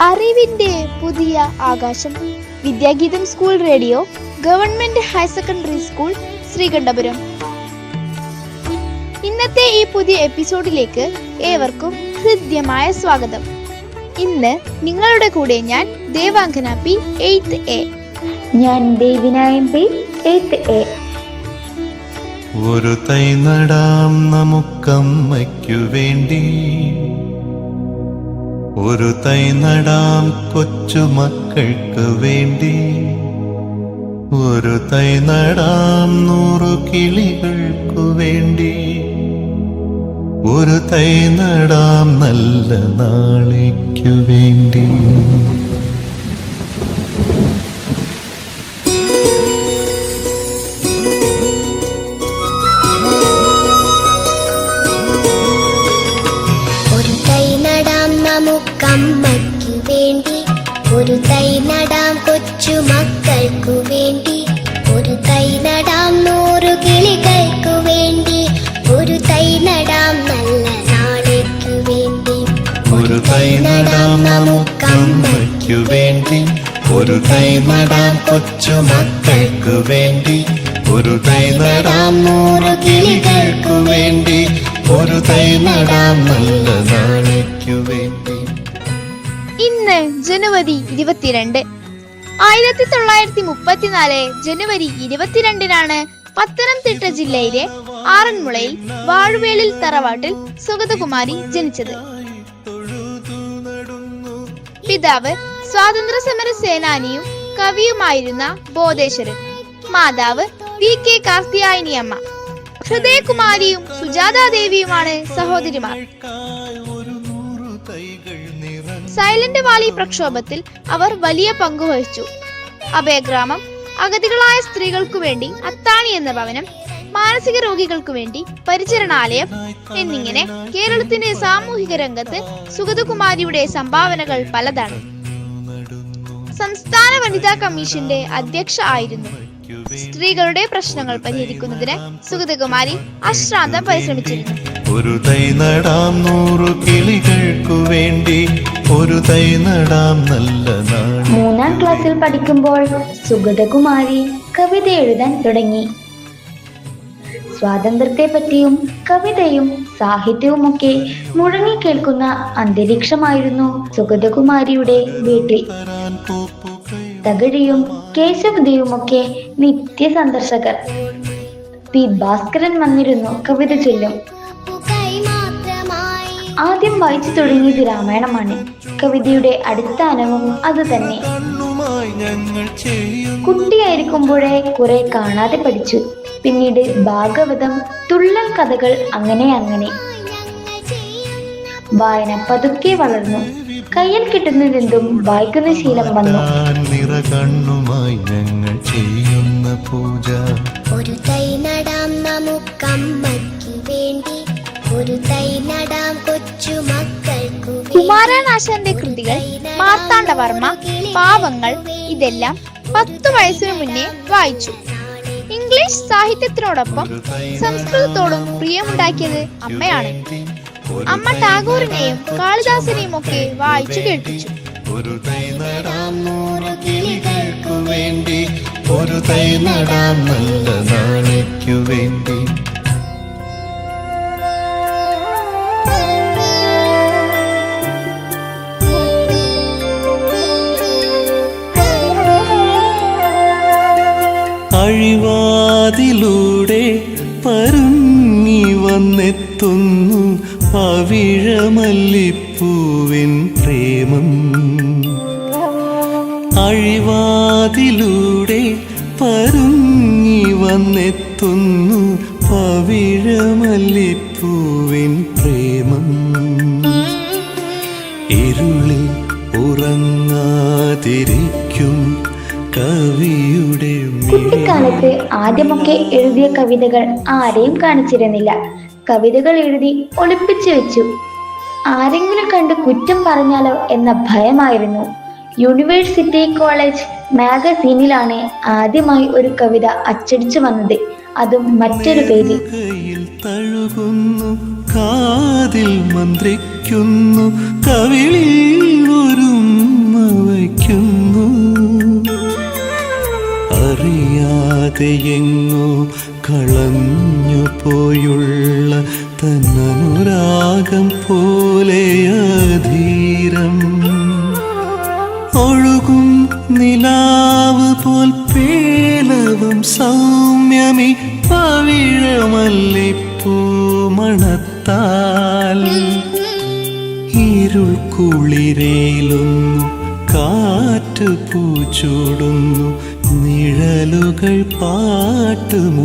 അറിവിന്റെ പുതിയ ആകാശം. Vidyageetham school radio, government higher secondary school, Sreekandapuram. ഇന്നത്തെ ഈ പുതിയ എപ്പിസോഡിലേക്ക് ഏവർക്കും ഹൃദ്യമായ സ്വാഗതം. ഇന്ന് നിങ്ങളുടെ കൂടെ ഞാൻ ദേവാംഗന പി 8th A. ഞാൻ ദേവിന MP 8th A. ഒരു തൈ നടാം നമുക്കമ്മയ്ക്കു വേണ്ടി, ഒരു തൈ നടാം കൊച്ചുമക്കൾക്ക് വേണ്ടി, ഒരു തൈ നടാം 100 കിളികൾക്കു വേണ്ടി, ഒരു തൈ നടാം നല്ല നാളേക്കു വേണ്ടി. നമുക്കമ്മയ്ക്കു വേണ്ടി, ഒരു തൈ നടാം കൊച്ചുമക്കൾക്കു വേണ്ടി, ഒരു തൈ നടാം 100 കിളികൾക്കു വേണ്ടി, ഒരു തൈ നടാം നല്ല നാളേക്കു വേണ്ടി. ഒരു തൈ നടാം നമുക്കമ്മയ്ക്കു വേണ്ടി, ഒരു തൈ നടാം കൊച്ചുമക്കൾക്കു വേണ്ടി, ഒരു തൈ നടാം 100 കിളികൾക്കു വേണ്ടി, ഒരു തൈ നടാം നല്ല നാളേക്കു വേണ്ടി. ഇന്ന് ജനുവരി 22. 1934 ജനുവരി 22-നാണ് പത്തനംതിട്ട ജില്ലയിലെ ആറന്മുളയിൽ വാഴവേളിൽ തറവാട്ടിൽ സുഗതകുമാരി ജനിച്ചത്. പിതാവ് സ്വാതന്ത്ര്യ സമര സേനാനിയും കവിയുമായിരുന്ന ബോധേശ്വരൻ, മാതാവ് VK കാർത്തിയായനിയമ്മ. ഹൃദയകുമാരിയും സുജാതാദേവിയുമാണ് സഹോദരിമാർ. സൈലന്റ് വാലി പ്രക്ഷോഭത്തിൽ അവർ വലിയ പങ്കുവഹിച്ചു. അഭയഗ്രാമം, അഗതികളായ സ്ത്രീകൾക്കു വേണ്ടി അത്താണി എന്ന ഭവനം, മാനസിക രോഗികൾക്കു വേണ്ടി പരിചരണാലയം എന്നിങ്ങനെ കേരളത്തിന്റെ സാമൂഹിക രംഗത്ത് സുഗതകുമാരിയുടെ സംഭാവനകൾ പലതാണ്. സംസ്ഥാന വനിതാ കമ്മീഷന്റെ അധ്യക്ഷ ആയിരുന്നു. സ്ത്രീകളുടെ പ്രശ്നങ്ങൾ പരിഹരിക്കുന്നതിന് സുഗതകുമാരി അശ്രാന്തം പരിശ്രമിച്ചിരുന്നു. ഒരു തൈ നടാം 100 കിളികൾക്കു വേണ്ടി, ഒരു തൈ നടാം നല്ല നാൾ. 3ാം ക്ലാസ്സിൽ പഠിക്കുമ്പോൾ സുഗതകുമാരി കവിത എഴുതാൻ തുടങ്ങി. സ്വാതന്ത്ര്യത്തെ പറ്റിയും കവിതയും സാഹിത്യവുമൊക്കെ മുഴങ്ങിക്കേൾക്കുന്ന അന്തരീക്ഷമായിരുന്നു സുഗതകുമാരിയുടെ വീട്ടിൽ. തകഴിയും കേശവദേവുമൊക്കെ നിത്യ സന്ദർശകർ. പി ഭാസ്കരൻ വന്നിരുന്നു കവിത ചൊല്ലും. ആദ്യം വായിച്ചു തുടങ്ങിയത് രാമായണമാണ്. കവിതയുടെ അടിസ്ഥാനവും അത് തന്നെ. കുട്ടിയായിരിക്കുമ്പോഴേ കുറെ കാണാതെ പഠിച്ചു. പിന്നീട് ഭാഗവതം, തുള്ളൽ കഥകൾ, അങ്ങനെ വായന പതുക്കെ വളർന്നു. കയ്യിൽ കിട്ടുന്നതെന്തും വായിക്കുന്ന ശീലം വന്നു. ഒരു തൈ നടാം നമുക്കമ്മയ്ക്കു വേണ്ടി, ഒരു തൈ നടാം കൊച്ചുമക്കൾക്കു വേണ്ടി. കുമാരനാശാന്റെ കൃതികൾ, മാർത്താണ്ഡവർമ്മ, പാവങ്ങൾ, ഇതെല്ലാം 10 വയസ്സിനു മുന്നേ വായിച്ചു. ഇംഗ്ലീഷ് സാഹിത്യത്തിനോടൊപ്പം സംസ്കൃതത്തോടും പ്രിയമുണ്ടാക്കിയത് അമ്മയാണ്. അമ്മ ടാഗോറിനെയും കാളിദാസനെയും ഒക്കെ വായിച്ചു കേൾപ്പിച്ചു. ഒരു തൈ നടാം 100 കിളികൾക്കു വേണ്ടി, ഒരു തൈ നടാം നല്ല നാളേക്കു വേണ്ടി. അഴിവാതിലൂടെ പരുങ്ങി വന്നെത്തുന്നു പവിഴമല്ലിപ്പൂവിൻ പ്രേമം. അഴിവാതിലൂടെ പരുങ്ങി വന്നെത്തുന്നു പവിഴമല്ലിപ്പൂവിൻ പ്രേമം. ഇരുളിൽ ഉറങ്ങാതിരിക്കും കവിയുടെ. കുട്ടിക്കാലത്ത് ആദ്യമൊക്കെ എഴുതിയ കവിതകൾ ആരെയും കാണിച്ചിരുന്നില്ല. കവിതകൾ എഴുതി ഒളിപ്പിച്ചു വെച്ചു. ആരെങ്കിലും കണ്ട് കുറ്റം പറഞ്ഞാലോ എന്ന ഭയമായിരുന്നു. യൂണിവേഴ്സിറ്റി കോളേജ് മാഗസീനിലാണ് ആദ്യമായി ഒരു കവിത അച്ചടിച്ചു വന്നത്. അതും മറ്റൊരു പേരിൽ. കാതിൽ മന്ത്രിക്കുന്നു കവിളിൽ ഒരു മായ്ക്കുന്നു. അറിയാതെ എങ്ങോ കളഞ്ഞു പോയുള്ള തന്നനുരാഗം പോലെ അധീരം ഒഴുകും നിലാവ് പോൽ പേലവും സൗമ്യമി പവിഴമല്ലിപ്പൂ മണത്താൽ ഇരുൾ കുളിരയിലൊന്നു കാറ്റ് പൂച്ചൂടുന്നു, നിഴലുകൾ പാട്ടുമൂളുന്നു.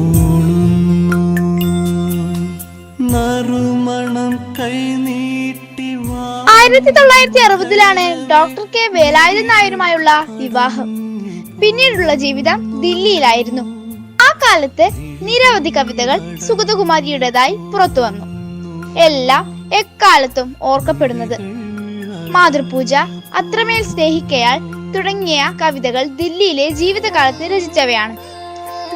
നറുമണം കൈനീട്ടി 1960 ഡോക്ടർ കെ വേലായുധൻ നായരുമായുള്ള വിവാഹം. പിന്നീടുള്ള ജീവിതം ദില്ലിയിലായിരുന്നു. ആ കാലത്ത് നിരവധി കവിതകൾ സുഗതകുമാരിയുടേതായി പുറത്തു വന്നു. എല്ലാം എക്കാലത്തും ഓർക്കപ്പെടുന്നത് മാതൃപൂജ, അത്രമേൽ സ്നേഹിക്കയാൾ തുടങ്ങിയ കവിതകൾ ദില്ലിയിലെ ജീവിതകാലത്ത് രചിച്ചവയാണ്.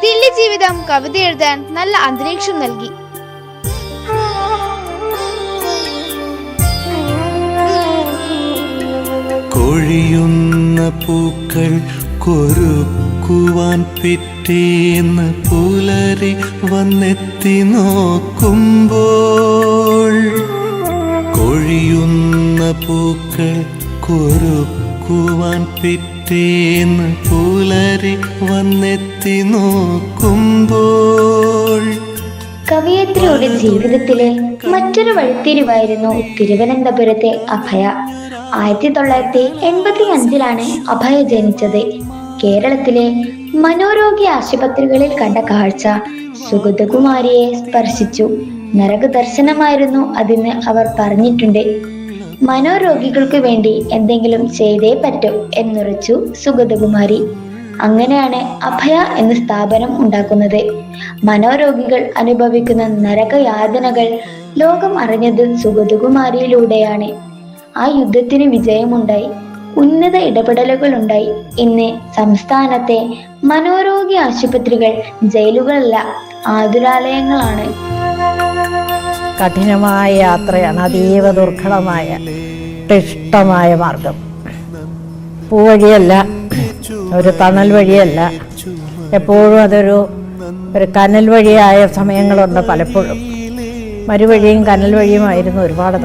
ദില്ലി ജീവിതം കവിത എഴുതാൻ നല്ല അന്തരീക്ഷം നൽകി. കൊഴിയുന്ന പൂക്കൾ കൊരുക്കുവാൻ പിറ്റേന്ന് പുലരി വന്നെത്തി നോക്കുമ്പോൾ, കൊഴിയുന്ന പൂക്കൾ കൊരുക്കുവാൻ പിറ്റേന്ന് പുലരി വന്നെത്തി നോക്കുമ്പോൾ. കവയത്രിയുടെ ജീവിതത്തിലെ മറ്റൊരു വഴിത്തിരിവായിരുന്നു തിരുവനന്തപുരത്തെ അഭയ. 1985 അഭയ ജനിച്ചത്. കേരളത്തിലെ മനോരോഗി ആശുപത്രികളിൽ കണ്ട കാഴ്ച സുഗതകുമാരിയെ സ്പർശിച്ചു. നരക ദർശനമായിരുന്നു അതെന്ന് അവർ പറഞ്ഞിട്ടുണ്ട്. മനോരോഗികൾക്ക് വേണ്ടി എന്തെങ്കിലും ചെയ്തേ പറ്റൂ എന്നുറച്ചു സുഗതകുമാരി. അങ്ങനെയാണ് അഭയ എന്ന സ്ഥാപനം ഉണ്ടാക്കുന്നത്. മനോരോഗികൾ അനുഭവിക്കുന്ന നരകയാതനകൾ ലോകം അറിഞ്ഞത് സുഗതകുമാരിയിലൂടെയാണ്. ആ യുദ്ധത്തിന് വിജയമുണ്ടായി, ഉന്നത ഇടപെടലുകൾ ഉണ്ടായി. ഇന്ന് സംസ്ഥാനത്തെ മനോരോഗി ആശുപത്രികൾ ജയിലുകളല്ല, ആതുരാലയങ്ങളാണ്. കഠിനമായ യാത്രയാണ്, അതീവ ദുർഘടമായ ക്ലിഷ്ടമായ മാർഗം. പൂവഴിയല്ല, ഒരു തണൽ വഴിയല്ല, എപ്പോഴും അതൊരു കനൽ വഴിയായ സമയങ്ങളുണ്ട്. പലപ്പോഴും മരുവഴിയും കനൽ വഴിയുമായിരുന്നു ഒരുപാട്.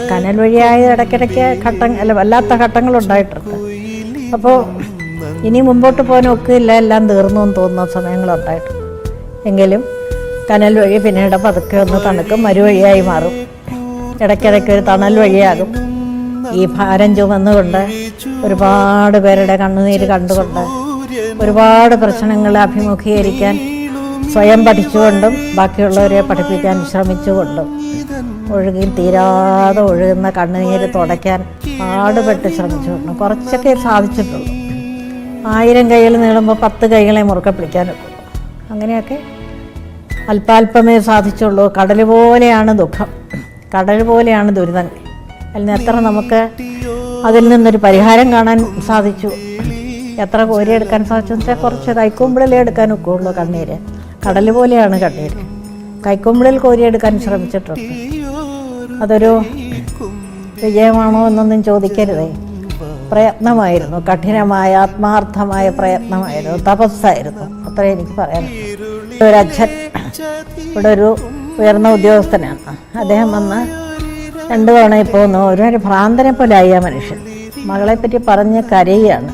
കനൽ വഴിയായ ഇടയ്ക്കിടയ്ക്ക് വല്ലാത്ത ഘട്ടങ്ങളുണ്ടായിട്ടുണ്ട്. അപ്പോൾ ഇനി മുമ്പോട്ട് പോകാൻ ഒക്കില്ല, എല്ലാം തീർന്നു എന്ന് തോന്നുന്ന സമയങ്ങളുണ്ടായിട്ടുണ്ട്. എങ്കിലും കനൽ വഴി പിന്നീട് പതുക്കെ ഒന്ന് തണുക്കും, മരുവഴിയായി മാറും, ഇടയ്ക്കിടയ്ക്ക് ഒരു തണൽ വഴിയാകും. ഈ ഭാരം ചുമന്നുകൊണ്ട് ഒരുപാട് പേരുടെ കണ്ണുനീര് കണ്ടുകൊണ്ട് ഒരുപാട് പ്രശ്നങ്ങളെ അഭിമുഖീകരിക്കാൻ സ്വയം പഠിച്ചുകൊണ്ടും ബാക്കിയുള്ളവരെ പഠിപ്പിക്കാൻ ശ്രമിച്ചുകൊണ്ടും തീരാതെ ഒഴുകുന്ന കണ്ണുനീര് തുടയ്ക്കാൻ പാടുപെട്ട് ശ്രമിച്ചുകൊണ്ടും കുറച്ചൊക്കെ സാധിച്ചിട്ടുള്ളൂ. 1000 കൈകൾ നീളുമ്പോൾ 10 കൈകളെ മുറുക്കെ പിടിക്കാനൊക്കെ, അങ്ങനെയൊക്കെ അല്പാൽപമേ സാധിച്ചുള്ളൂ. കടൽ പോലെയാണ് ദുഃഖം, കടൽ പോലെയാണ് ദുരിതങ്ങൾ. അതിൽ നിന്ന് എത്ര നമുക്ക് അതിൽ നിന്നൊരു പരിഹാരം കാണാൻ സാധിച്ചു, എത്ര കോരിയെടുക്കാൻ സാധിച്ചു വെച്ചാൽ കുറച്ച് കൈക്കുമ്പിളിലേ എടുക്കാൻ ഒക്കുള്ളൂ. കണ്ണീര് കടൽ പോലെയാണ് കണ്ണീര്. കൈക്കുമ്പിളിൽ കോരിയെടുക്കാൻ ശ്രമിച്ചിട്ടുണ്ട്. അതൊരു വിജയമാണോ എന്നൊന്നും ചോദിക്കരുതേ. പ്രയത്നമായിരുന്നു, കഠിനമായ ആത്മാർത്ഥമായ പ്രയത്നമായിരുന്നു, തപസ്സായിരുന്നു. അത്രേ എനിക്ക് പറയാനുള്ളൂ. ഒരു അച്ഛൻ ഇവിടെ ഒരു ഉയർന്ന ഉദ്യോഗസ്ഥനാണ്. അദ്ദേഹം വന്ന് 2 തവണ പോന്നു. ഒരു ഭ്രാന്തനെ പോലെ ആയി ആ മനുഷ്യൻ. മകളെപ്പറ്റി പറഞ്ഞ് കരയുകയാണ്.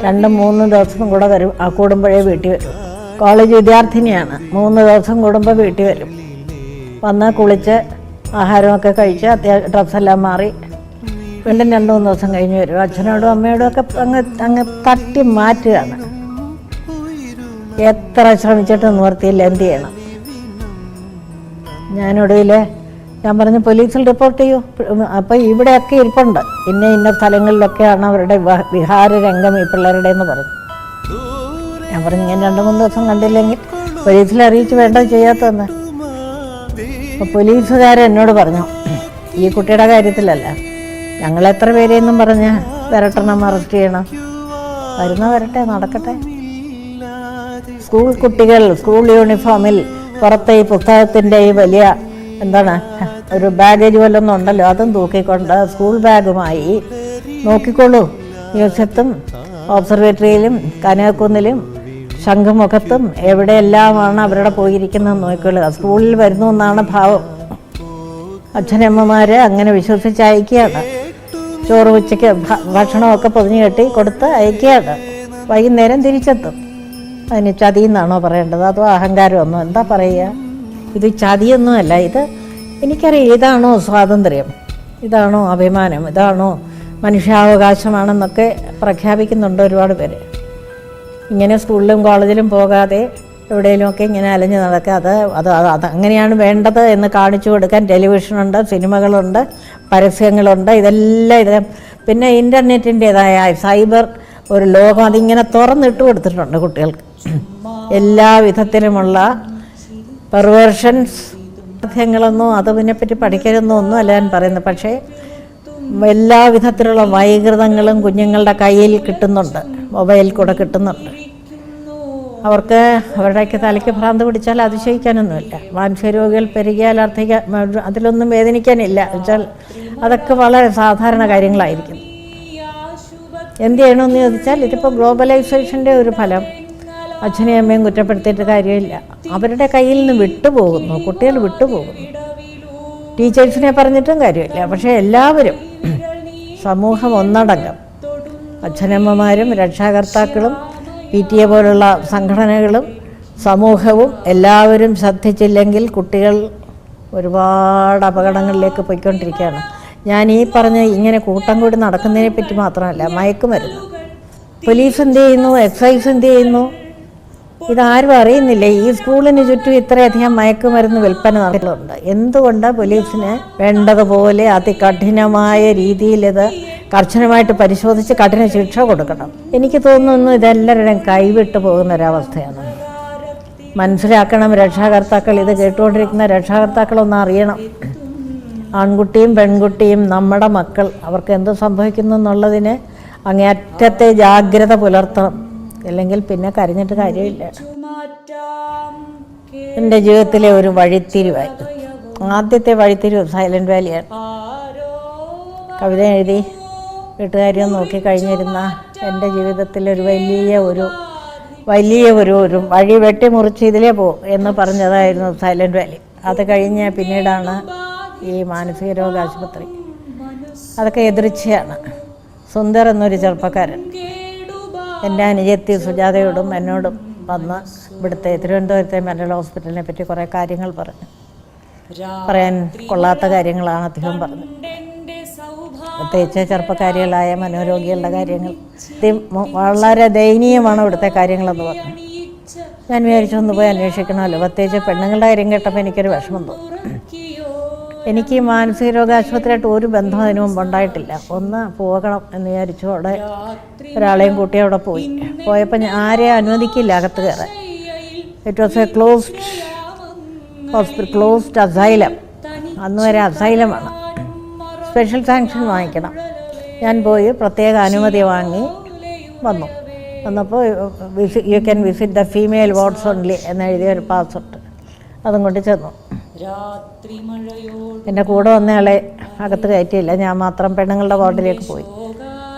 2-3 ദിവസം കൂടെ വരും, കൂടുമ്പോഴേ വീട്ടിൽ വരും. കോളേജ് വിദ്യാർത്ഥിനിയാണ്. 3 ദിവസം കൂടുമ്പോൾ വീട്ടിൽ വരും. വന്ന് കുളിച്ച് ആഹാരമൊക്കെ കഴിച്ച് ഡ്രസ്സെല്ലാം മാറി വീണ്ടും 2-3 ദിവസം കഴിഞ്ഞ് വരും. അച്ഛനോടും അമ്മയോടും ഒക്കെ അങ്ങ് തട്ടി മാറ്റുകയാണ്. എത്ര ശ്രമിച്ചിട്ട് നിവർത്തിയില്ല, എന്ത് ചെയ്യണം? ഞാനൊടുവിൽ ഞാൻ പറഞ്ഞു പോലീസിൽ റിപ്പോർട്ട് ചെയ്യൂ. അപ്പോൾ ഇവിടെയൊക്കെ ഇരിപ്പുണ്ട്, ഇന്ന സ്ഥലങ്ങളിലൊക്കെയാണ് അവരുടെ വിഹാരരംഗം ഈ പിള്ളേരുടെ എന്ന് പറഞ്ഞു. ഞാൻ പറഞ്ഞു ഇങ്ങനെ 2-3 ദിവസം കണ്ടില്ലെങ്കിൽ പോലീസിൽ അറിയിച്ച് വേണ്ട ചെയ്യാത്തതെന്ന്. അപ്പോൾ പോലീസുകാരൻ എന്നോട് പറഞ്ഞു, ഈ കുട്ടിയുടെ കാര്യത്തിലല്ല, ഞങ്ങൾ എത്ര പേരെയെന്നും പറഞ്ഞ് വരട്ടണം, അറസ്റ്റ് ചെയ്യണം. വരട്ടെ, നടക്കട്ടെ. സ്കൂൾ കുട്ടികൾ സ്കൂൾ യൂണിഫോമിൽ പുറത്തെ ഈ പുസ്തകത്തിൻ്റെ ഈ വലിയ ഒരു ബാഗേജ് വല്ലൊന്നും ഉണ്ടല്ലോ, അതും തൂക്കിക്കൊണ്ട് സ്കൂൾ ബാഗുമായി നോക്കിക്കോളൂ, മ്യൂസിയത്തും ഒബ്സർവേറ്ററിയിലും കനകക്കുന്നിലും ശംഖുമുഖത്തും എവിടെയെല്ലാമാണ് അവരുടെ പോയിരിക്കുന്നത് നോക്കിക്കൊള്ളുക. സ്കൂളിൽ വരുന്നു എന്നാണ് ഭാവം. അച്ഛനമ്മമാർ അങ്ങനെ വിശ്വസിച്ച് അയക്കുകയാണ്. ചോറ് ഉച്ചയ്ക്ക് ഭക്ഷണമൊക്കെ പൊതിഞ്ഞ് കെട്ടി കൊടുത്ത് അയക്കുകയാണ്. വൈകുന്നേരം തിരിച്ചെത്തും. അതിന് ചതി എന്നാണോ പറയേണ്ടത്, അതോ അഹങ്കാരമൊന്നോ, എന്താ പറയുക? ഇത് ചതിയൊന്നുമല്ല. ഇത് എനിക്കറിയാം. ഇതാണോ സ്വാതന്ത്ര്യം, ഇതാണോ അഭിമാനം, ഇതാണോ മനുഷ്യാവകാശമാണെന്നൊക്കെ പ്രഖ്യാപിക്കുന്നുണ്ട് ഒരുപാട് പേര്. ഇങ്ങനെ സ്കൂളിലും കോളേജിലും പോകാതെ എവിടെയെങ്കിലുമൊക്കെ ഇങ്ങനെ അലഞ്ഞ് നടക്കുക, അത് അങ്ങനെയാണ് വേണ്ടത് എന്ന് കാണിച്ചു കൊടുക്കാൻ ടെലിവിഷനുണ്ട്, സിനിമകളുണ്ട്, പരസ്യങ്ങളുണ്ട്. ഇതെല്ലാം പിന്നെ ഇൻ്റർനെറ്റിൻ്റേതായ സൈബർ ഒരു ലോകം അതിങ്ങനെ തുറന്നിട്ട് കൊടുത്തിട്ടുണ്ട് കുട്ടികൾക്ക്. എല്ലാ വിധത്തിലുമുള്ള പെർവേർഷൻസ് ങ്ങളൊന്നും അതിനെപ്പറ്റി പഠിക്കരുതെന്നോ ഒന്നും അല്ല ഞാൻ പറയുന്നത്. പക്ഷേ എല്ലാ വിധത്തിലുള്ള വൈകൃതങ്ങളും കുഞ്ഞുങ്ങളുടെ കയ്യിൽ കിട്ടുന്നുണ്ട്, മൊബൈൽ കൂടെ കിട്ടുന്നുണ്ട്. അവർക്ക് അവരുടെയൊക്കെ തലയ്ക്ക് ഭ്രാന്ത് പിടിച്ചാൽ അതിശയിക്കാനൊന്നുമില്ല. മാനസിക രോഗികൾ പെരുകിയാൽ അതിലൊന്നും വേദനിക്കാനില്ല. വെച്ചാൽ അതൊക്കെ വളരെ സാധാരണ കാര്യങ്ങളായിരിക്കും. എന്ത് ചെയ്യണമെന്ന് ചോദിച്ചാൽ ഇതിപ്പോൾ ഗ്ലോബലൈസേഷൻ്റെ ഒരു ഫലം. അച്ഛനെയും അമ്മയും കുറ്റപ്പെടുത്തിയിട്ട് കാര്യമില്ല. അവരുടെ കയ്യിൽ നിന്ന് വിട്ടുപോകുന്നു, കുട്ടികൾ വിട്ടുപോകുന്നു. ടീച്ചേഴ്സിനെ പറഞ്ഞിട്ടും കാര്യമില്ല. പക്ഷേ എല്ലാവരും, സമൂഹം ഒന്നടങ്കം, അച്ഛനമ്മമാരും രക്ഷാകർത്താക്കളും PTA പോലുള്ള സംഘടനകളും സമൂഹവും എല്ലാവരും ശ്രദ്ധിച്ചില്ലെങ്കിൽ കുട്ടികൾ ഒരുപാട് അപകടങ്ങളിലേക്ക് പോയിക്കൊണ്ടിരിക്കുകയാണ്. ഞാൻ ഈ പറഞ്ഞ ഇങ്ങനെ കൂട്ടം കൂടി നടക്കുന്നതിനെ പറ്റി മാത്രമല്ല, മയക്കുമരുന്ന്, പോലീസ് എന്ത് ചെയ്യുന്നു, എക്സൈസ് എന്ത് ചെയ്യുന്നു, ഇതാരും അറിയുന്നില്ല. ഈ സ്കൂളിന് ചുറ്റും ഇത്രയധികം മയക്കുമരുന്ന് വിൽപ്പന നടക്കുന്നുണ്ട്. എന്തുകൊണ്ട് പോലീസിന് വേണ്ടതുപോലെ അതികഠിനമായ രീതിയിൽ ഇത് കർശനമായിട്ട് പരിശോധിച്ച് കഠിന ശിക്ഷ കൊടുക്കണം? എനിക്ക് തോന്നുന്നു ഇതെല്ലാവരുടെയും കൈവിട്ടു പോകുന്നൊരവസ്ഥയാണ്. മനസ്സിലാക്കണം രക്ഷാകർത്താക്കൾ, ഇത് കേട്ടുകൊണ്ടിരിക്കുന്ന രക്ഷാകർത്താക്കളൊന്നും അറിയണം. ആൺകുട്ടിയും പെൺകുട്ടിയും നമ്മുടെ മക്കൾ, അവർക്ക് എന്ത് സംഭവിക്കുന്നു എന്നുള്ളതിന് അങ്ങേയറ്റത്തെ ജാഗ്രത പുലർത്തണം. അല്ലെങ്കിൽ പിന്നെ കരഞ്ഞിട്ട് കാര്യമില്ല. എൻ്റെ ജീവിതത്തിലെ ഒരു വഴിത്തിരിവായി. ആദ്യത്തെ വഴിത്തിരിവ് സൈലൻറ്റ് വാലിയാണ്. കവിത എഴുതി വീട്ടുകാരിയും നോക്കി കഴിഞ്ഞിരുന്ന എൻ്റെ ജീവിതത്തിലൊരു വലിയ ഒരു വഴി വെട്ടിമുറിച്ച് ഇതിലേ പോകും എന്ന് പറഞ്ഞതായിരുന്നു സൈലൻറ്റ് വാലി. അത് കഴിഞ്ഞ് പിന്നീടാണ് ഈ മാനസിക രോഗ ആശുപത്രി. അതൊക്കെ എതിർച്ചയാണ്. സുന്ദർ എന്നൊരു ചെറുപ്പക്കാരൻ എൻ്റെ അനുജത്തി സുജാതയോടും എന്നോടും വന്ന് ഇവിടുത്തെ തിരുവനന്തപുരത്തെ മെൻ്റൽ ഹോസ്പിറ്റലിനെ പറ്റി കുറേ കാര്യങ്ങൾ പറഞ്ഞു. പറയാൻ കൊള്ളാത്ത കാര്യങ്ങളാണ് അദ്ദേഹം പറഞ്ഞത്. പ്രത്യേകിച്ച് ചെറുപ്പക്കാരികളായ മനോരോഗികളുടെ കാര്യങ്ങൾ വളരെ ദയനീയമാണ് ഇവിടുത്തെ കാര്യങ്ങളെന്ന് പറഞ്ഞു. ഞാൻ വിചാരിച്ചു ഒന്ന് പോയി അന്വേഷിക്കണമല്ലോ. പ്രത്യേകിച്ച് പെണ്ണുങ്ങളുടെ കാര്യം കേട്ടപ്പോൾ എനിക്കൊരു വിഷമം തോന്നി. എനിക്ക് മാനസിക രോഗാശുപത്രിയായിട്ട് ഒരു ബന്ധം അതിനു മുമ്പ് ഉണ്ടായിട്ടില്ല. ഒന്ന് പോകണം എന്ന് വിചാരിച്ചു. അവിടെ ഒരാളെയും കൂട്ടി അവിടെ പോയപ്പോൾ ആരെയും അനുവദിക്കില്ല അകത്ത് കയറാൻ. It was A closed asylum. അന്ന് വരെ അസൈലമാണ്. സ്പെഷ്യൽ സാങ്ഷൻ വാങ്ങിക്കണം. ഞാൻ പോയി പ്രത്യേക അനുമതി വാങ്ങി വന്നപ്പോൾ you can visit the female wards only എന്നെഴുതിയൊരു പാസ്സുണ്ട്. അതും കൊണ്ട് ചെന്നു. എൻ്റെ കൂടെ വന്നയാളെ അകത്ത് കയറ്റിയില്ല. ഞാൻ മാത്രം പെണ്ണുങ്ങളുടെ വാർഡിലേക്ക് പോയി.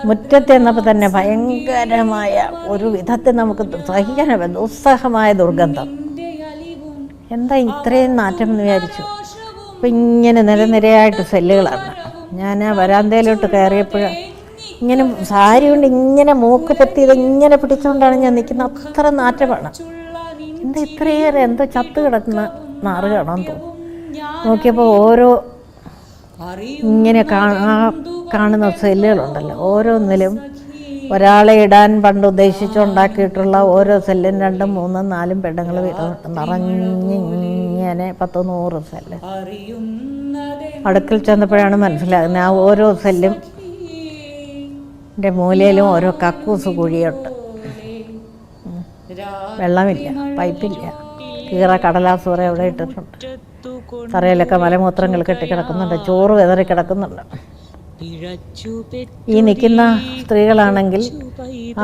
മുറ്റത്ത് എന്നപ്പോൾ തന്നെ ഭയങ്കരമായ ഒരു വിധത്തിൽ നമുക്ക് സഹിക്കാനാണ് ദുസ്സഹമായ ദുർഗന്ധം. എന്താ ഇത്രയും നാറ്റം എന്ന് വിചാരിച്ചു. അപ്പം ഇങ്ങനെ നിരനിരയായിട്ട് സെല്ലുകളാണ്. ഞാൻ ആ വരാന്തയിലോട്ട് കയറിയപ്പോൾ ഇങ്ങനെ സാരി കൊണ്ട് ഇങ്ങനെ മൂക്ക് പൊത്തി ഇതിങ്ങനെ പിടിച്ചുകൊണ്ടാണ് ഞാൻ നിൽക്കുന്നത്. അത്ര നാറ്റമാണ്. എന്താ ഇത്രയേറെ എന്തോ ചത്ത് കിടക്കുന്ന നാറ് കാണാൻ തോന്നും. നോക്കിയപ്പോൾ ഓരോ ഇങ്ങനെ കാണുന്ന സെല്ലുകളുണ്ടല്ലോ, ഓരോന്നിലും ഒരാളെ ഇടാൻ പണ്ട് ഉദ്ദേശിച്ചുണ്ടാക്കിയിട്ടുള്ള ഓരോ സെല്ലും 2, 3, 4 പെണ്ണുങ്ങൾ നിറഞ്ഞിങ്ങനെ 10-100 സെല്ല്. അടുക്കൽ ചെന്നപ്പോഴാണ് മനസ്സിലാകുന്നത് ആ ഓരോ സെല്ലും മൂലയിലും ഓരോ കക്കൂസ് കുഴിയുണ്ട്. വെള്ളമില്ല, പൈപ്പില്ല, കീറ കടലാസ് വരെ അവിടെ ഇട്ടിട്ടുണ്ട്. തറയിലൊക്കെ മലമൂത്രങ്ങൾ കെട്ടിക്കിടക്കുന്നുണ്ട്, ചോറ് വെതറി കിടക്കുന്നുണ്ട്. ഈ നിൽക്കുന്ന സ്ത്രീകളാണെങ്കിൽ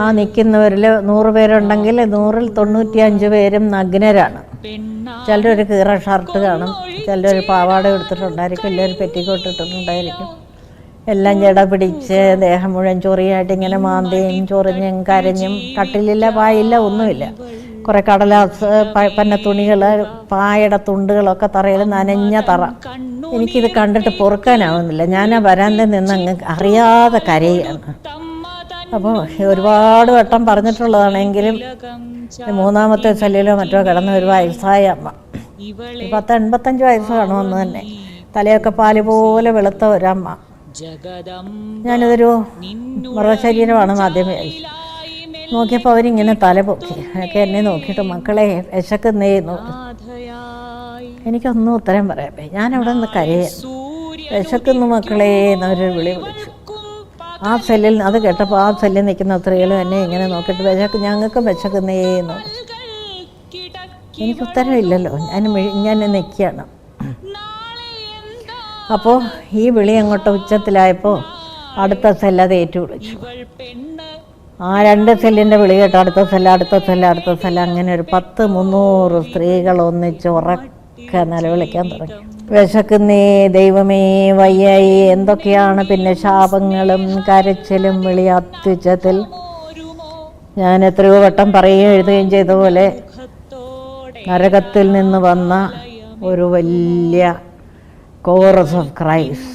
ആ നിൽക്കുന്നവരിൽ 100 പേരുണ്ടെങ്കിൽ 100-ൽ 95 പേരും നഗ്നരാണ്. ചിലരൊരു കീറ ഷർട്ട് കാണും, ചിലരൊരു പാവാട എടുത്തിട്ടുണ്ടായിരിക്കും, എല്ലാവരും പെറ്റിക്കോട്ട് ഇട്ടിട്ടുണ്ടായിരിക്കും. എല്ലാം ജട പിടിച്ച് ദേഹം മുഴുവൻ ചൊറിയായിട്ട് ഇങ്ങനെ മാന്തിയും ചൊറിഞ്ഞും കരഞ്ഞും, കട്ടിലില്ല പായില്ല ഒന്നുമില്ല. കുറേ കടലാസ് പന്നത്തുണികൾ, പായയുടെ തുണ്ടുകളൊക്കെ തറയിൽ നനഞ്ഞ തറ. എനിക്കിത് കണ്ടിട്ട് പൊറുക്കാനാവുന്നില്ല. ഞാൻ ആ വരാന്തയിൽ നിന്ന് അങ്ങ് അറിയാതെ കരയാണ്. അപ്പോൾ ഒരുപാട് വട്ടം പറഞ്ഞിട്ടുള്ളതാണെങ്കിലും മൂന്നാമത്തെ സെല്ലിലോ മറ്റോ കിടന്ന ഒരു വയസ്സായ അമ്മ, 85 വയസ്സ് കാണുമെന്ന് തന്നെ, തലയൊക്കെ പാല് പോലെ വെളുത്ത ഒരമ്മ. ഞാനിതൊരു മൃതശരീരമാണെന്ന് ആദ്യമേ നോക്കിയപ്പോൾ അവരിങ്ങനെ തല പൊക്കി. ഒക്കെ എന്നെ നോക്കിയിട്ട് മക്കളെ വിശക്കുന്നേന്നു. എനിക്കൊന്നും ഉത്തരം പറയാൻ പോയി. ഞാനവിടെ നിന്ന് കരയാൻ. വിശക്കുന്നു മക്കളെ എന്നവരൊരു വിളി വിളിച്ചു. ആ സെല്ലിൽ അത് കേട്ടപ്പോൾ ആ സെല്ലിൽ നിൽക്കുന്ന സ്ത്രീകളും എന്നെ ഇങ്ങനെ നോക്കിയിട്ട് ഞങ്ങൾക്കും വിശക്കുന്നേന്ന് വിളിച്ചു. എനിക്ക് ഉത്തരവില്ലല്ലോ. ഞാൻ നിൽക്കുകയാണ്. അപ്പോൾ ഈ വിളി അങ്ങോട്ട് ഉച്ചത്തിലായപ്പോൾ അടുത്ത സെല്ല് അത് ഏറ്റു വിളിച്ചു. ആ 2 സെല്ലിൻ്റെ വിളി കേട്ടോ അടുത്ത സെല്ല് അങ്ങനെ ഒരു 10-300 സ്ത്രീകൾ ഒന്നിച്ച് ഉറക്കെ നിലവിളിക്കാൻ തുടങ്ങി. വിശക്കുന്നേ ദൈവമേ വയ്യായി എന്തൊക്കെയാണ് പിന്നെ ശാപങ്ങളും കരച്ചിലും വിളി അത്യുച്ചത്തിൽ. ഞാൻ എത്രയോ വട്ടം പറയുകയും എഴുതുകയും ചെയ്ത പോലെ നരകത്തിൽ നിന്ന് വന്ന ഒരു വലിയ കോറസ് ഓഫ് ക്രൈസ്,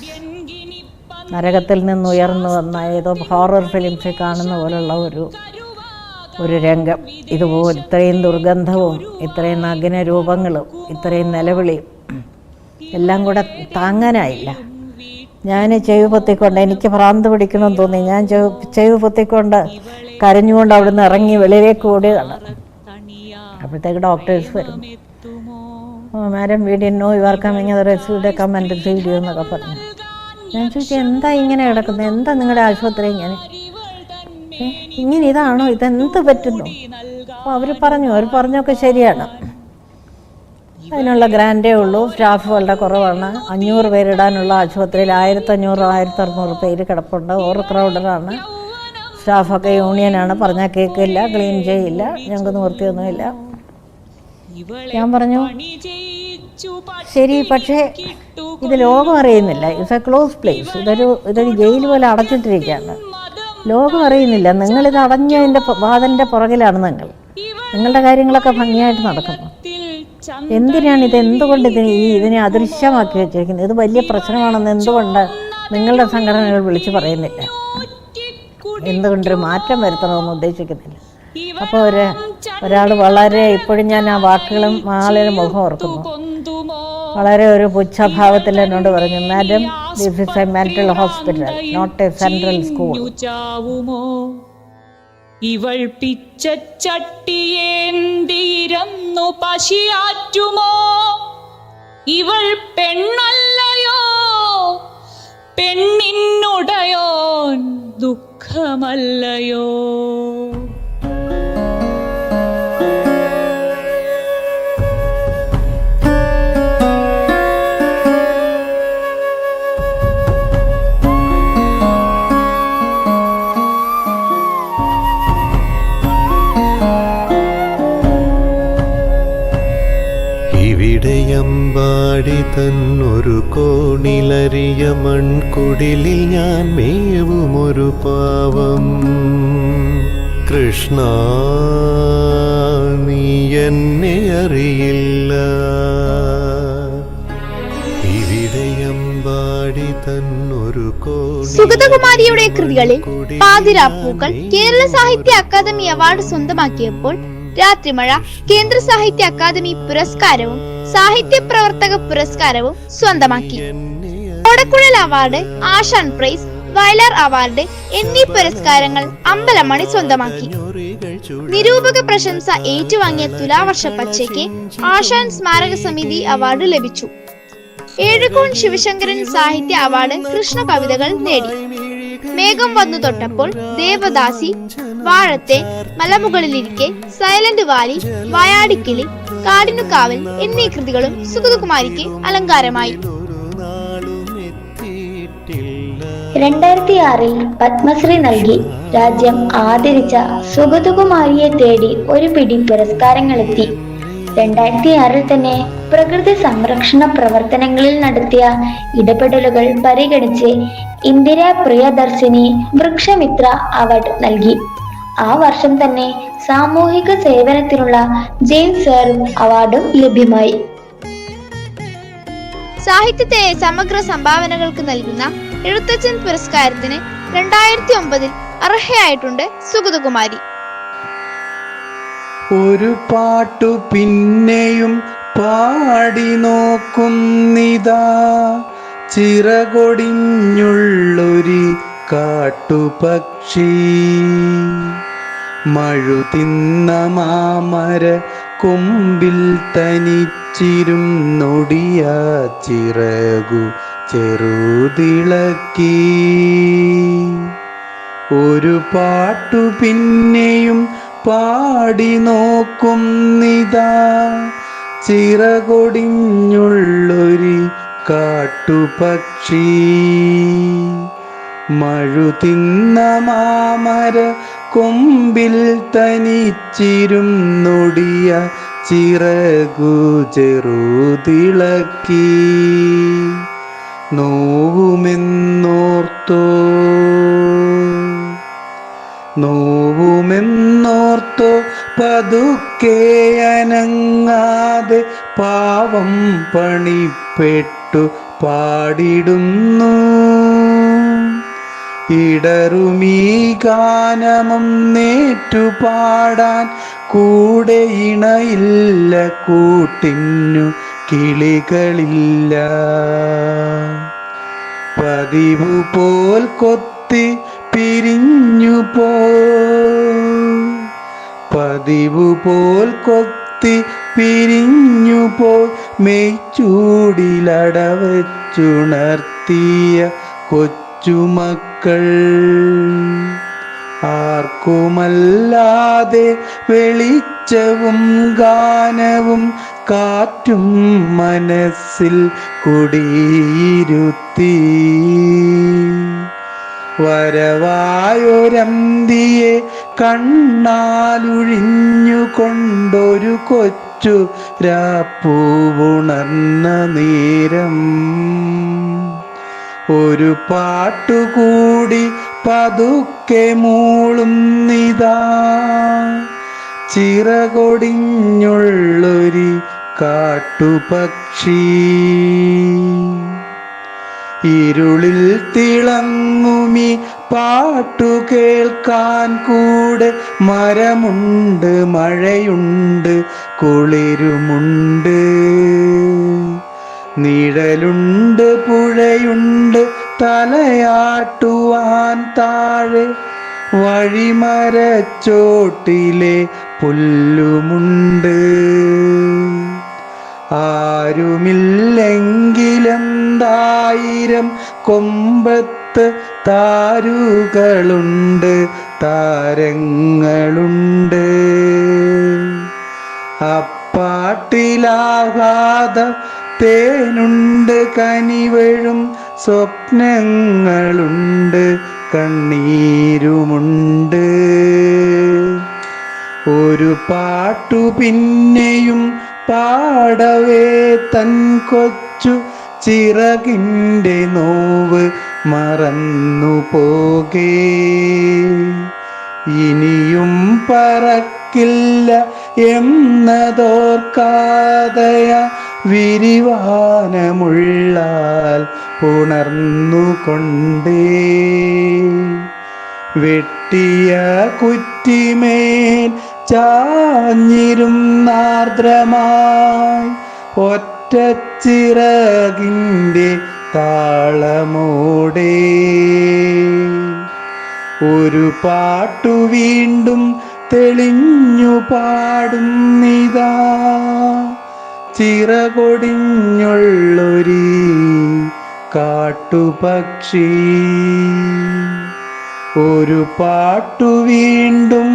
നരകത്തിൽ നിന്ന് ഉയർന്നു വന്ന ഏതോ ഹൊറർ ഫിലിംസിൽ കാണുന്ന പോലുള്ള ഒരു രംഗം. ഇതുപോലെ ഇത്രയും ദുർഗന്ധവും ഇത്രയും നഗ്ന രൂപങ്ങളും ഇത്രയും നിലവിളിയും എല്ലാം കൂടെ താങ്ങാനായില്ല. ഞാൻ ചെവി പൊത്തിക്കൊണ്ട്, എനിക്ക് ഭ്രാന്ത് പിടിക്കണമെന്ന് തോന്നി, ഞാൻ ചെവി പൊത്തിക്കൊണ്ട് കരഞ്ഞുകൊണ്ട് അവിടുന്ന് ഇറങ്ങി വെളിയിലേക്ക് ഓടിയതാണ്. അപ്പോഴത്തേക്ക് ഡോക്ടേഴ്സ് വരുന്നു. Madam we didn't know you are coming, അത് received a comment received you എന്നൊക്കെ പറഞ്ഞു. ഞാൻ ചോദിച്ചു എന്താ ഇങ്ങനെ കിടക്കുന്നത്, എന്താ നിങ്ങളുടെ ആശുപത്രി ഇങ്ങനെ ഇതാണോ, ഇതെന്ത് പറ്റുന്നു? അപ്പോൾ അവർ പറഞ്ഞൊക്കെ ശരിയാണ്. അതിനുള്ള ഗ്രാൻഡേ ഉള്ളൂ, സ്റ്റാഫ് വളരെ കുറവാണ്. 500 പേരിടാനുള്ള ആശുപത്രിയിൽ 1500-1600 പേര് കിടപ്പുണ്ട്. ഓവർ ക്രൗഡഡാണ്. സ്റ്റാഫൊക്കെ യൂണിയനാണ്, പറഞ്ഞാൽ കേൾക്കില്ല, ക്ലീൻ ചെയ്യില്ല, ഞങ്ങൾക്ക് നിവൃത്തിയൊന്നുമില്ല. ഞാൻ പറഞ്ഞു ശരി, പക്ഷേ ഇത് ലോകം അറിയുന്നില്ല. It's A close place. ഇതൊരു ജയിൽ പോലെ അടച്ചിട്ടിരിക്കുകയാണ്. ലോകം അറിയുന്നില്ല. നിങ്ങളിത് അടഞ്ഞതിൻ്റെ വാതിലിൻ്റെ പുറകിലാണ്. നിങ്ങളുടെ കാര്യങ്ങളൊക്കെ ഭംഗിയായിട്ട് നടക്കുന്നു. എന്തിനാണ് എന്തുകൊണ്ട് ഇതിനെ അദൃശ്യമാക്കി വെച്ചിരിക്കുന്നത്? ഇത് വലിയ പ്രശ്നമാണെന്ന് എന്തുകൊണ്ട് നിങ്ങളുടെ സംഘടനകൾ വിളിച്ചു പറയുന്നില്ല? എന്തുകൊണ്ടൊരു മാറ്റം വരുത്തണമെന്ന് ഉദ്ദേശിക്കുന്നില്ല? അപ്പോൾ ഒരാൾ വളരെ, ഇപ്പോഴും ഞാൻ ആ വാക്കുകളും ആളുടെ മുഖം ഓർക്കുന്നു, വളരെ ഒരു പുച്ഛഭാവത്തിൽ എന്നോട് പറഞ്ഞു, madam this is a mental hospital, not a central school. ഇവൾ പിച്ചച്ചട്ടിയേന്തിരുന്നു പശിയാറ്റുമോ? ഇവൾ പെണ്ണല്ലയോ, പെണ്ണിനുടയോൻ ദുഃഖമല്ലയോ? ഇവിടെയമ്പാടി തന്നൊരു കോണിലറിയ മൺകുടിലിൽ ഞാൻ മേവുമൊരു പാവം. കൃഷ്ണ നീ എന്നെ അറിയില്ല. ഇവിടെയമ്പാടി തന്നൊരു സുഗതകുമാരിയുടെ കൃതികളിൽ പാതിരാപ്പൂക്കൾ കേരള സാഹിത്യ അക്കാദമി അവാർഡ് സ്വന്തമാക്കിയപ്പോൾ രാത്രിമഴ കേന്ദ്ര സാഹിത്യ അക്കാദമി പുരസ്കാരവും സാഹിത്യ പ്രവർത്തക പുരസ്കാരവും സ്വന്തമാക്കി. ഓടക്കുഴൽ അവാർഡ്, ആശാൻ പ്രൈസ്, വയലാർ അവാർഡ് എന്നീ പുരസ്കാരങ്ങൾ അമ്പലമണി സ്വന്തമാക്കി. നിരൂപക പ്രശംസ ഏറ്റുവാങ്ങിയ തുലാവർഷ പച്ചയ്ക്ക് ആശാൻ സ്മാരക സമിതി അവാർഡ് ലഭിച്ചു. ഏഴുകോൺ ശിവശങ്കരൻ സാഹിത്യ അവാർഡ് കൃഷ്ണ കവിതകൾ നേടി. മേഘം വന്നു തൊട്ടപ്പോൾ, ദേവദാസി, വാഴത്തെ, മലമുകളിലിരിക്കെ, സൈലന്റ് വാലി, വായാടിക്കിളി, കാടിനുകാവൽ എന്നീ കൃതികളും സുഗതകുമാരിക്ക് അലങ്കാരമായി. 2006 പത്മശ്രീ നൽകി രാജ്യം ആദരിച്ച സുഗതകുമാരിയെ തേടി ഒരു പിടി പുരസ്കാരങ്ങളെത്തി. 2006 തന്നെ പ്രകൃതി സംരക്ഷണ പ്രവർത്തനങ്ങളിൽ നടത്തിയ ഇടപെടലുകൾ പരിഗണിച്ച് ഇന്ദിര പ്രിയദർശിനി വൃക്ഷമിത്ര അവാർഡ് നൽകി. ആ വർഷം തന്നെ സാമൂഹിക സേവനത്തിനുള്ള ജെയിംസ് സെർവ് അവാർഡും ലഭ്യമായി. സാഹിത്യത്തെ സമഗ്ര സംഭാവനകൾക്ക് നൽകുന്ന എഴുത്തച്ഛൻ പുരസ്കാരത്തിന് 2009 അർഹയായിട്ടുണ്ട് സുഗതകുമാരി. ഒരു പാട്ടു പിന്നെയും പാടി നോക്കുന്നിതാ, ചിറകൊടിഞ്ഞുള്ളൊരു കാട്ടുപക്ഷി. മഴുതിന്ന മാമര കൊമ്പിൽ തനിച്ചിരുന്നൊടിയ ചിറകു ചെറുതിളക്കി. ഒരു പാട്ടു പിന്നെയും പാടി നോക്കുന്നിതാ, ചിറകൊടിഞ്ഞുള്ളൊരു കാട്ടുപക്ഷി. മഴുതിന്ന മാമര കൊമ്പിൽ തനിച്ചിരുന്നൊടിയ ചിറകു ചെറുതിളക്കി. നോവുമെന്നോർത്തോ നോവുമെന്നോർത്തോ പതുക്കെ അനങ്ങാതെ പാവം പണിപ്പെട്ടു പാടിടുന്നു. ഇടറുമീ ഗാനമൊന്നേറ്റു പാടാൻ കൂടെ ഇണയില്ല, കൂട്ടിന്നു കിളികളില്ല. പതിവു പോൽ കൊത്തി പിരിഞ്ഞു പതിവു പോൽ കൊത്തി പിരിഞ്ഞു മെയ്ച്ചൂടിലടവച്ചുണർത്തിയ കൊച്ചുമക്കൾ. ആർക്കുമല്ലാതെ വെളിച്ചവും ഗാനവും കാറ്റും മനസ്സിൽ കുടിയിരുത്തി. വരവായൊരന്തിയെ കണ്ണാലൊഴിഞ്ഞുകൊണ്ടൊരു കൊച്ചു രാപ്പൂവുണർന്ന നേരം ഒരു പാട്ടുകൂടി പതുക്കെ മൂളുന്നിതാ, ചിറകൊടിഞ്ഞുള്ളൊരു കാട്ടുപക്ഷി. ഇരുളിൽ തിളങ്ങുമി പാട്ടു കേൾക്കാൻ കൂടെ മരമുണ്ട്, മഴയുണ്ട്, കുളിരുമുണ്ട്, നിഴലുണ്ട്, പുഴയുണ്ട്, തലയാട്ടുവാൻ താഴെ വഴിമരച്ചോട്ടിലെ പുല്ലുമുണ്ട്. ആരുമില്ലെങ്കിലെന്തായിരം കൊമ്പത്ത് താരുകളുണ്ട്, താരങ്ങളുണ്ട്. അപ്പാട്ടിലാകാതെ തേനുണ്ട്, കനിവഴും സ്വപ്നങ്ങളുണ്ട്, കണ്ണീരുമുണ്ട്. ഒരു പാട്ടു പിന്നെയും പാടവേ തൻ കൊച്ചു ചിറകിൻ്റെ നോവ് മറന്നു പോകേ. ഇനിയും പറക്കില്ല എന്നതോർക്കാതയ വിരിവാനമുള്ളാൽ ഉണർന്നുകൊണ്ടേ. വെട്ടിയ കുറ്റിമേൽ ചാഞ്ഞിരുന്നാർദ്രമായി ഒറ്റച്ചിറകിൻ്റെ താളമോടെ ഒരു പാട്ടു വീണ്ടും തെളിഞ്ഞു പാടുന്നിതാ, ചിറകൊടിഞ്ഞുള്ളൊരു കാട്ടുപക്ഷി. ഒരു പാട്ടു വീണ്ടും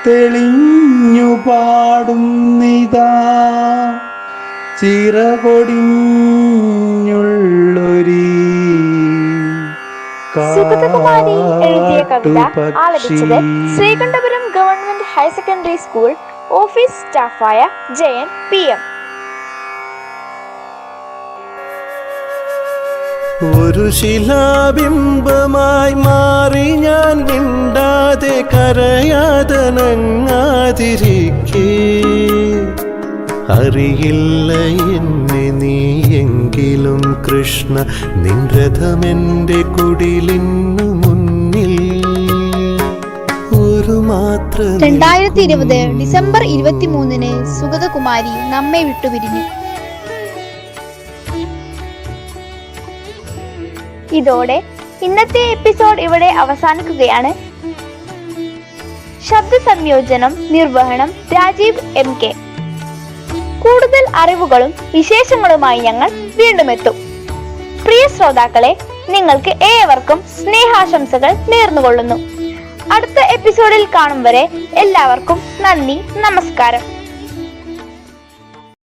തെളിഞ്ഞു പാടുന്നിതാ, ചിറകൊടിഞ്ഞുള്ളൊരു സുഗതകുമാരി എഴുതിയ കവിത ആലപിച്ചത് Sreekandapuram government higher secondary school office സ്റ്റാഫായ ജയൻ PM. ഒരു ശിലാബിംബമായി മാറി ഞാൻ മിണ്ടാതെ കരയാതെ നങ്ങാതിരിക്കേ, അറിയില്ല എന്നെ നീയെങ്കിലും കൃഷ്ണ, നിൻ രഥമെന്റെ കുടിലിന്നു മുന്നിൽ ഒരു മാത്ര. 2020 ഡിസംബർ 23 സുഗതകുമാരി നമ്മെ വിട്ടുപിരിഞ്ഞു. ഇതോടെ ഇന്നത്തെ എപ്പിസോഡ് ഇവിടെ അവസാനിക്കുകയാണ്. ശബ്ദ സംയോജനം നിർവഹണം രാജീവ് MK. കൂടുതൽ അറിവുകളും വിശേഷങ്ങളുമായി ഞങ്ങൾ വീണ്ടും എത്തും. പ്രിയ ശ്രോതാക്കളെ, നിങ്ങൾക്ക് ഏവർക്കും സ്നേഹാശംസകൾ നേർന്നുകൊള്ളുന്നു. അടുത്ത എപ്പിസോഡിൽ കാണും വരെ എല്ലാവർക്കും നന്ദി, നമസ്കാരം.